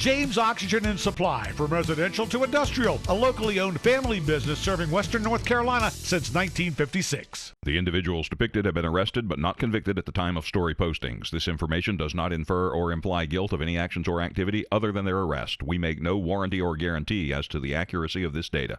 James Oxygen and Supply, from residential to industrial, a locally owned family business serving Western North Carolina since 1956. The individuals depicted have been arrested but not convicted at the time of story postings. This information does not infer or imply guilt of any actions or activity other than their arrest. We make no warranty or guarantee as to the accuracy of this data.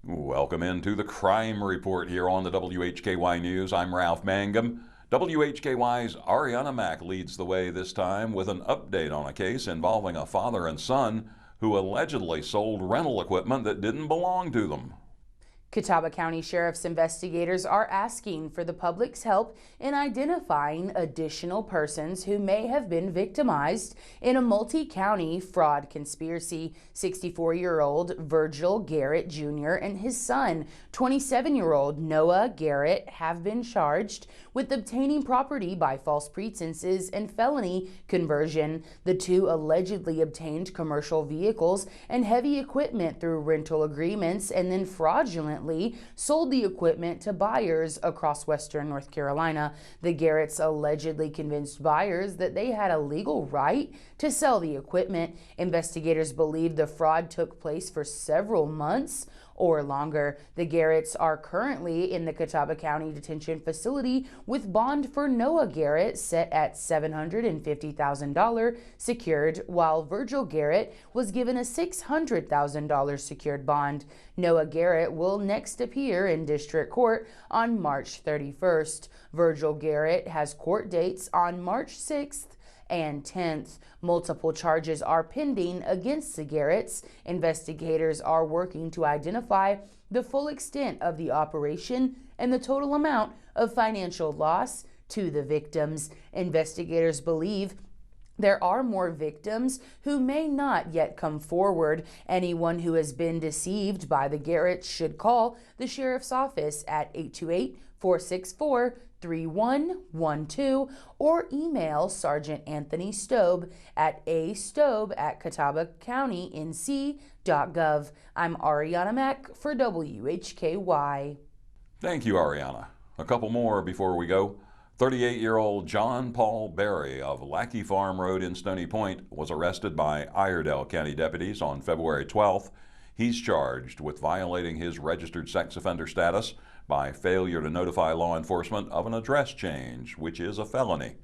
Welcome into the Crime Report here on the WHKY News. I'm Ralph Mangum. WHKY's Ariana Mack leads the way this time with an update on a case involving a father and son who allegedly sold rental equipment that didn't belong to them. Catawba County Sheriff's investigators are asking for the public's help in identifying additional persons who may have been victimized in a multi-county fraud conspiracy. 64-year-old Virgil Garrett Jr. and his son, 27-year-old Noah Garrett, have been charged with obtaining property by false pretenses and felony conversion. The two allegedly obtained commercial vehicles and heavy equipment through rental agreements and then fraudulently sold the equipment to buyers across Western North Carolina. The Garretts allegedly convinced buyers that they had a legal right to sell the equipment. Investigators believe the fraud took place for several months or longer. The Garretts are currently in the Catawba County Detention Facility with bond for Noah Garrett set at $750,000 secured, while Virgil Garrett was given a $600,000 secured bond. Noah Garrett will next appear in district court on March 31st. Virgil Garrett has court dates on March 6th and 10th. Multiple charges are pending against the Garretts. Investigators are working to identify the full extent of the operation and the total amount of financial loss to the victims. Investigators believe there are more victims who may not yet come forward. Anyone who has been deceived by the Garretts should call the Sheriff's Office at 828-464-3112 or email Sergeant Anthony Stobe at astobe@catawbacounty.nc.gov. I'm Ariana Mack for WHKY. Thank you, Ariana. A couple more before we go. 38-year-old John Paul Berry of Lackey Farm Road in Stony Point was arrested by Iredell County deputies on February 12th. He's charged with violating his registered sex offender status by failure to notify law enforcement of an address change, which is a felony.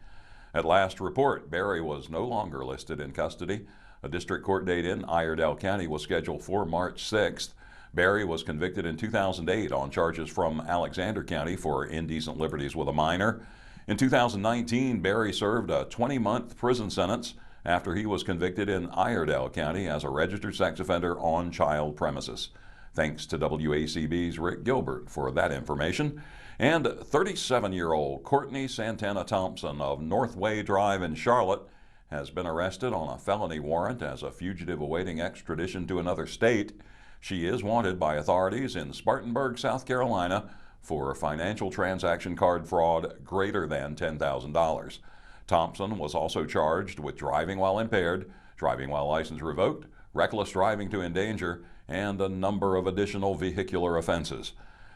At last report, Berry was no longer listed in custody. A district court date in Iredell County was scheduled for March 6th. Berry was convicted in 2008 on charges from Alexander County for indecent liberties with a minor. In 2019, Berry served a 20-month prison sentence after he was convicted in Iredell County as a registered sex offender on child premises. Thanks to WACB's Rick Gilbert for that information. And 37-year-old Courtney Santana Thompson of Northway Drive in Charlotte has been arrested on a felony warrant as a fugitive awaiting extradition to another state. She is wanted by authorities in Spartanburg, South Carolina, for financial transaction card fraud greater than $10,000. Thompson was also charged with driving while impaired, driving while license revoked, reckless driving to endanger, and a number of additional vehicular offenses.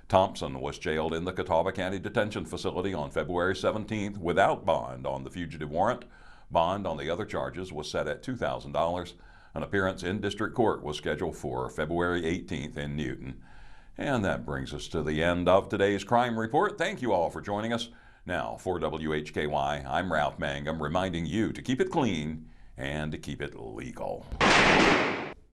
Thompson was jailed in the Catawba County Detention Facility on February 17th without bond on the fugitive warrant. Bond on the other charges was set at $2,000. An appearance in district court was scheduled for February 18th in Newton. And that brings us to the end of today's Crime Report. Thank you all for joining us. Now, for WHKY, I'm Ralph Mangum, reminding you to keep it clean and to keep it legal.